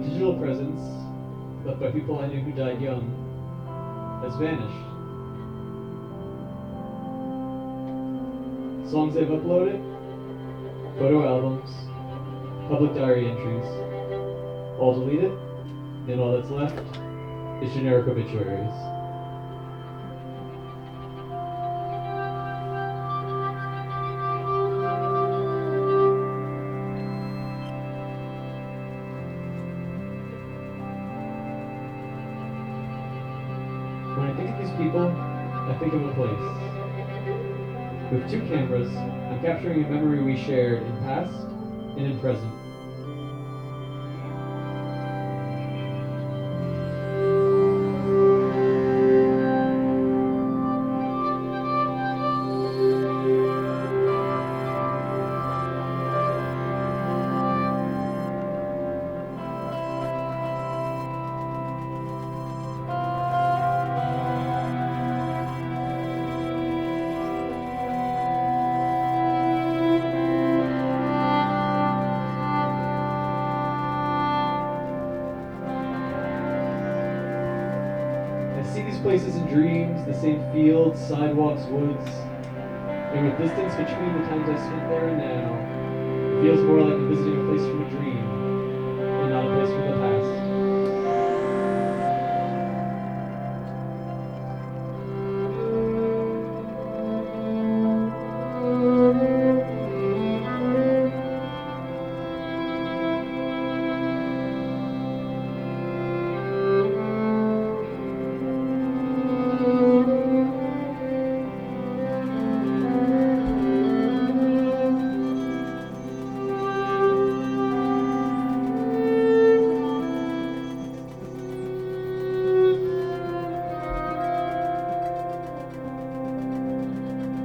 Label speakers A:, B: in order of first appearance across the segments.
A: digital presence left by people I knew who died young has vanished. Songs they've uploaded, photo albums, public diary entries, all deleted, and all that's left is generic obituaries. When I think of these people, I think of a place. With 2 cameras, I'm capturing a memory we shared in past and in present. I see these places in dreams, the same fields, sidewalks, woods, and with distance between the times I spent there and now, it feels more like visiting a place from a dream, and not a place from the past.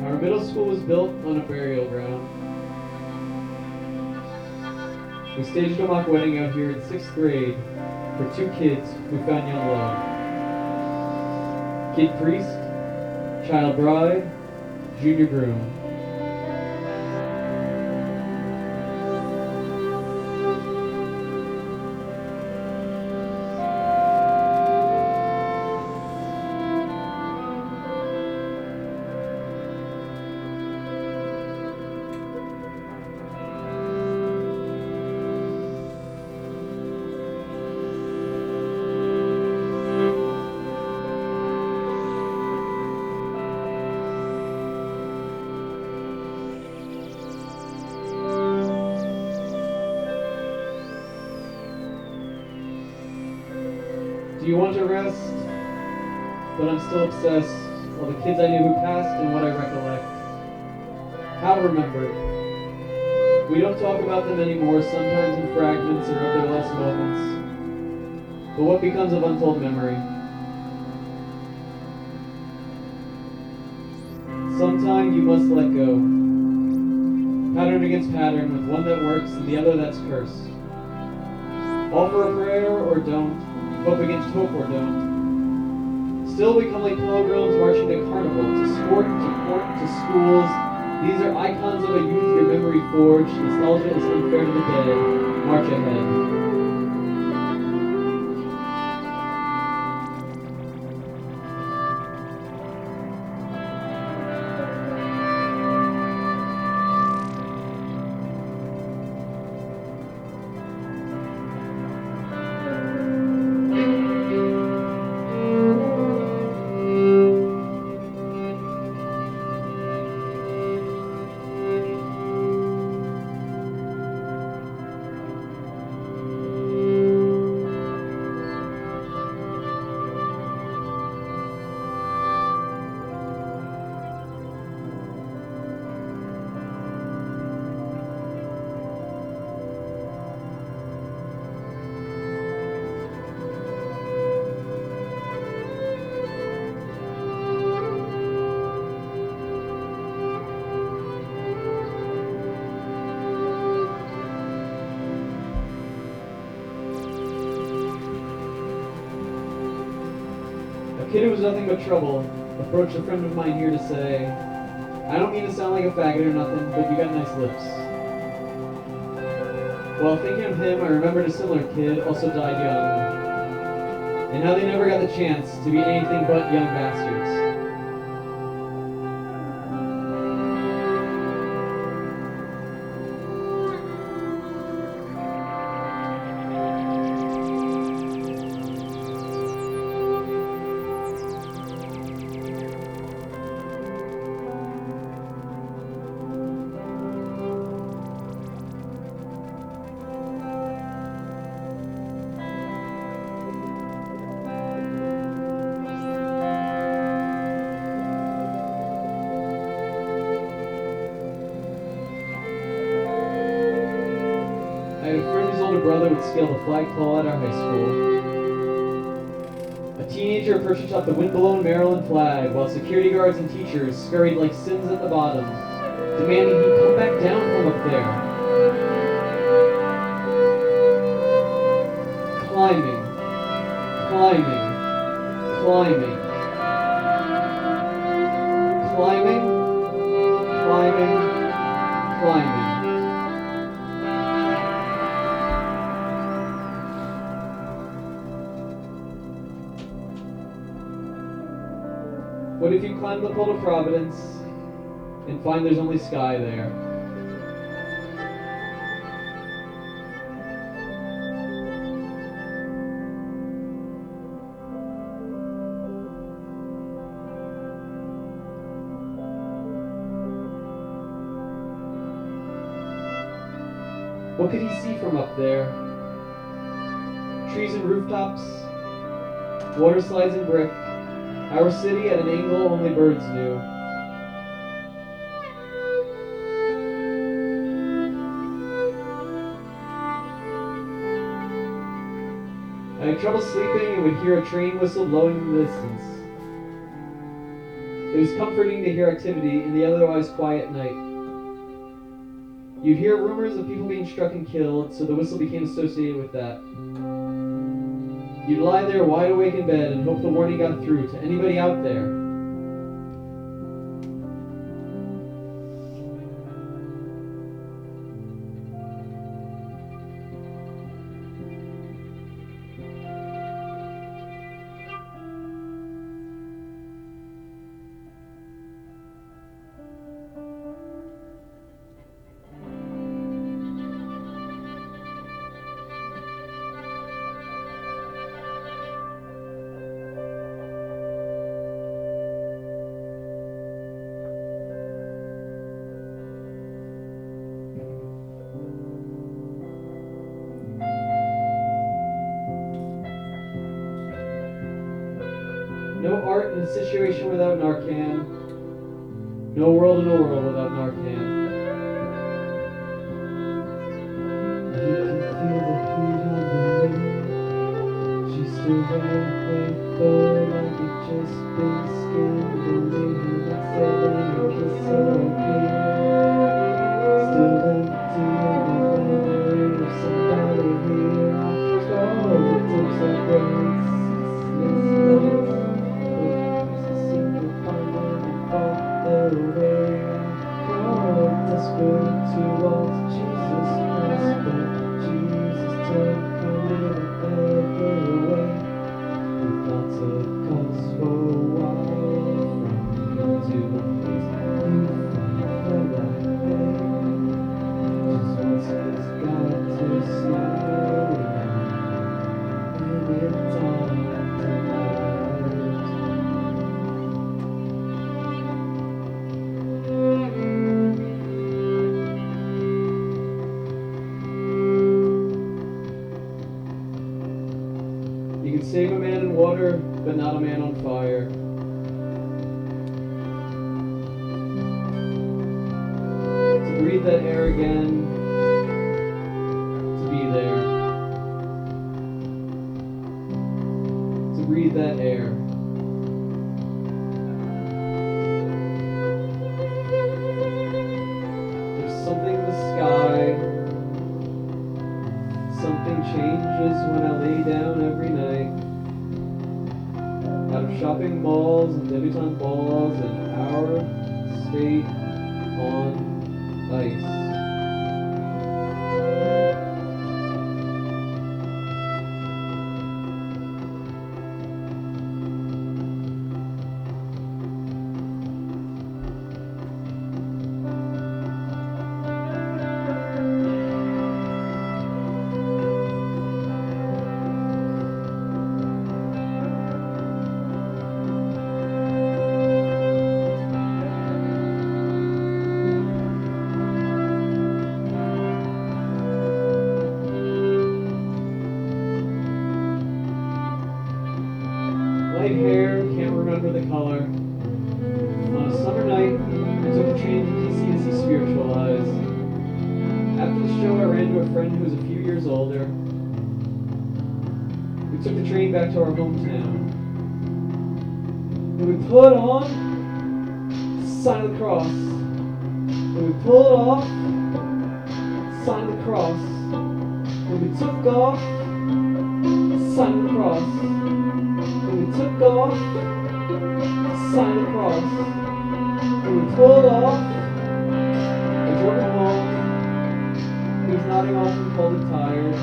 A: Our middle school was built on a burial ground. We staged a mock wedding out here in 6th grade for 2 kids who found young love. Kid priest, child bride, junior groom. Do you want to rest? But I'm still obsessed. All the kids I knew who passed and what I recollect. How remembered. We don't talk about them anymore, sometimes in fragments or of their last moments. But what becomes of untold memory? Sometime you must let go. Pattern against pattern, with one that works and the other that's cursed. Offer a prayer or don't. Hope against hope or don't. Still we come like pilgrims marching to carnival, to sport, to court, to schools. These are icons of a youth your memory forged. Nostalgia is unfair to the dead. March ahead. A kid who was nothing but trouble approached a friend of mine here to say, "I don't mean to sound like a faggot or nothing, but you got nice lips." While thinking of him, I remembered a similar kid, also died young, and how they never got the chance to be anything but young bastards. I had a friend whose older brother would scale the flagpole at our high school. A teenager perched atop the wind-blown Maryland flag, while security guards and teachers scurried like sins at the bottom, demanding he come back down from up there. Climbing, climbing, climbing, climbing, climbing, climbing. What if you climb the pole to Providence and find there's only sky there? What could he see from up there? Trees and rooftops, water slides and brick, our city at an angle only birds knew. I had trouble sleeping and would hear a train whistle blowing in the distance. It was comforting to hear activity in the otherwise quiet night. You'd hear rumors of people being struck and killed, so the whistle became associated with that. You'd lie there wide awake in bed and hope the warning got through to anybody out there. No art in a situation without Narcan. No world in a world without Narcan. You can feel the heat on the wind. She's still there, faithful, like it just been skinned. Only him at 7 and kiss her again. Still empty in the memory of somebody here. Oh, the tips of birds, ceaseless nights. Desperate to walk Jesus Christ, but Jesus took a little ever away. We thought took us for a while from to the place you felt like hey. Just once has got to smile and it's all tonight. You can save a man in water, but not a man on fire. To breathe that air again, to be there. To breathe that air. There's something in the sky. Something changes when I lay down every night. Out of shopping malls and debutante balls and our state on ice. Light hair, can't remember the color. On a summer night, I took a train to DC to see Spiritualize. After the show, I ran to a friend who was a few years older. We took the train back to our hometown. And we put on Sign of the Cross. And we pulled off Sign of the Cross. And we took off Sign of the Cross. And we took off Sign of the Cross. And we pulled off. I drove him home. He was nodding off and cold and tired.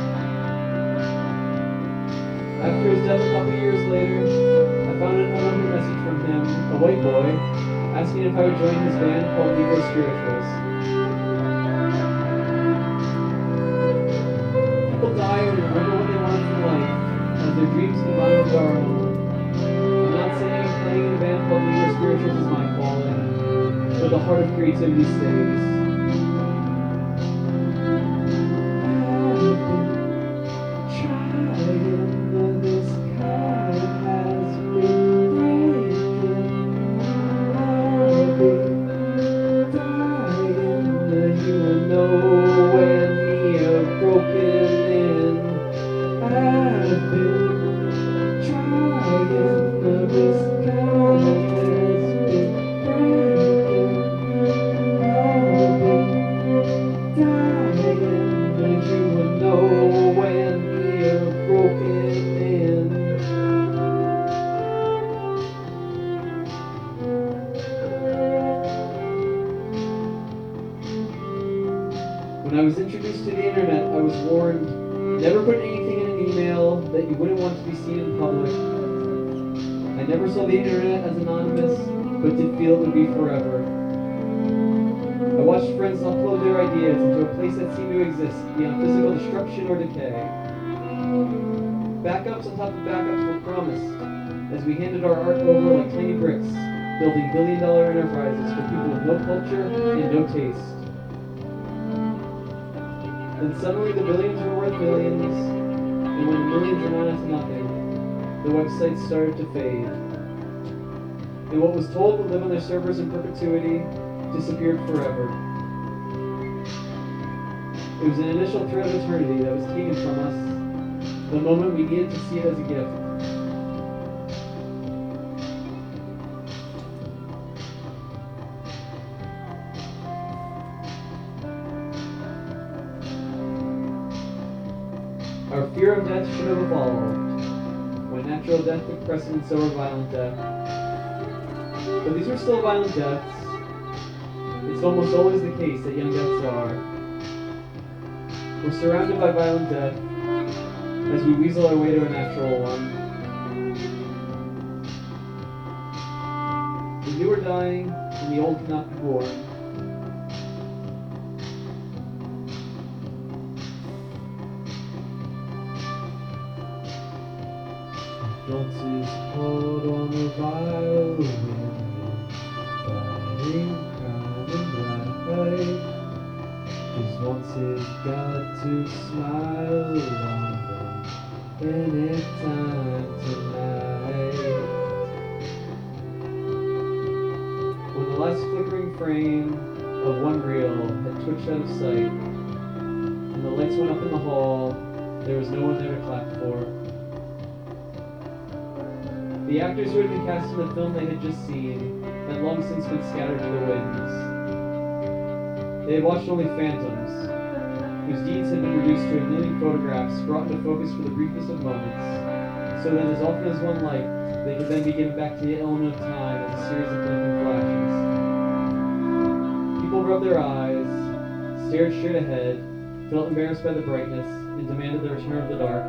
A: After his death a couple years later, I found an unknown message from him, a white boy, asking if I would join his band called Negro Spirituals. People die and remember what they wanted from life, as their dreams combine with our own. I'm not saying playing in a band called Negro Spirituals is my calling, but the heart of creativity stays. When I was introduced to the internet, I was warned, never put anything in an email that you wouldn't want to be seen in public. I never saw the internet as anonymous, but did feel it would be forever. I watched friends upload their ideas into a place that seemed to exist beyond physical destruction or decay. Backups on top of backups were promised, as we handed our art over like tiny bricks, building billion-dollar enterprises for people with no culture and no taste. Then suddenly the billions were worth millions, and when millions amounted to nothing, the websites started to fade. And what was told would live on their servers in perpetuity disappeared forever. It was an initial thread of eternity that was taken from us the moment we needed to see it as a gift. Our fear of death should have evolved, when natural death took precedence over violent death. But these were still violent deaths. It's almost always the case that young deaths are. We're surrounded by violent death as we weasel our way to a natural one. The new are dying, and the old cannot be born. Dances poured on the violin, fighting crime and light. Just wants his God to smile on them anytime tonight. When the last flickering frame of one reel had twitched out of sight, and the lights went up in the hall, there was no one there to clap for. The actors who had been cast in the film they had just seen had long since been scattered to the winds. They had watched only phantoms, whose deeds had been reduced to a million photographs brought into focus for the briefest of moments, so that as often as one liked, they could then be given back to the element of time as a series of blinking flashes. People rubbed their eyes, stared straight ahead, felt embarrassed by the brightness, and demanded the return of the dark,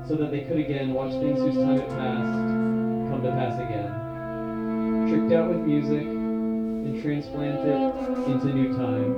A: so that they could again watch things whose time had passed come to pass again, tricked out with music and transplanted into new time.